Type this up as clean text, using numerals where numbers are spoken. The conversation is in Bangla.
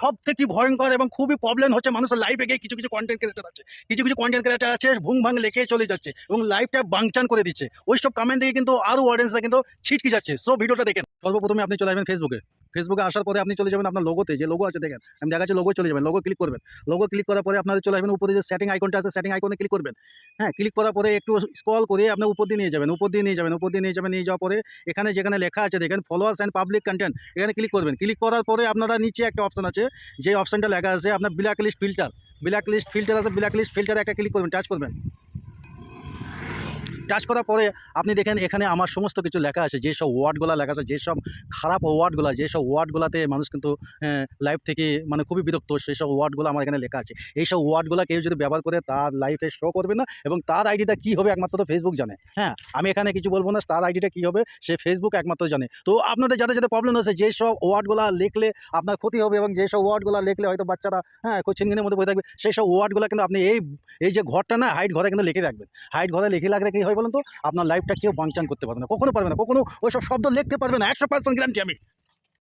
সব থেকে ভয়ঙ্কর এবং খুবই প্রবলেম হচ্ছে মানুষের লাইফে গিয়ে কিছু কিছু কন্টেন্ট ক্রিয়েটার আছে, ভুং ভাং লেখে চলে যাচ্ছে এবং লাইফটা বাংচান করে দিচ্ছে। ওইসব কমেন্ট দিয়ে কিন্তু আরও অডিয়েন্সরা কিন্তু ছিটকে যাচ্ছে। সো ভিডিওটা দেখেন। সর্বপ্রথমে আপনি চলে যাবেন ফেসবুকে আসার পরে আপনি চলে যাবেন আপনার লোগোতে, যে লোগো আছে দেখেন, আমি দেখাচ্ছি, লোগো চলে যাবেন, লোগো ক্লিক করবেন। লোগো ক্লিক করার পরে আপনাদের চলে যাবেন উপরে যে সেটিং আইকনটা আছে, সেটিং আইকনে ক্লিক করবেন। হ্যাঁ, ক্লিক করার পরে একটু স্ক্রল করে আপনার উপর দিয়ে নিয়ে যাবেন, নিয়ে যাওয়ার পরে এখানে যেখানে লেখা আছে দেখেন ফলোয়ার্স অ্যান্ড পাবলিক কন্টেন্ট, এখানে ক্লিক করবেন। ক্লিক করার পরে আপনারা নিচে একটা অপশন আছে, যে অপশনটা লেখা আছে আপনার ব্ল্যাক লিস্ট ফিল্টার আছে, ব্ল্যাক লিস্ট ফিল্টারে একটা ক্লিক করবেন, টাচ করবেন। টাচ করার পরে আপনি দেখেন এখানে আমার সমস্ত কিছু লেখা আছে, যেসব ওয়ার্ডগুলো লেখা আছে, যেসব খারাপ ওয়ার্ডগুলো, যেসব ওয়ার্ডগুলোতে মানুষ কিন্তু লাইফ থেকে মানে খুবই বিরক্ত, সেই সব ওয়ার্ডগুলো আমার এখানে লেখা আছে। এইসব ওয়ার্ডগুলো কেউ যদি ব্যবহার করে তার লাইফে শো করবে না, এবং তার আইডিটা কী হবে একমাত্র তো ফেসবুক জানে। হ্যাঁ, আমি এখানে কিছু বলবো না, তার আইডিটা কী হবে সে ফেসবুক একমাত্র জানে। তো আপনাদের যাদের যাদের প্রবলেম হচ্ছে, যেসব ওয়ার্ডগুলো লিখলে আপনার ক্ষতি হবে এবং যেসব ওয়ার্ডগুলো লিখলে হয়তো বাচ্চারা ছিনগিনের মধ্যে বসে থাকবে, সেই সব ওয়ার্ডগুলো কিন্তু আপনি এই যে ঘরটা না, হাইট ঘরে কিন্তু লিখে রাখবেন। হাইট ঘরে লিখে রাখলে কী হয় বলুন তো, আপনার লাইফটা কেউ বাঞ্চান করতে পারবে না, কখনো পারবে না, কখনো ওইসব শব্দ লিখতে পারবে না, 100% গ্যারান্টি আমি।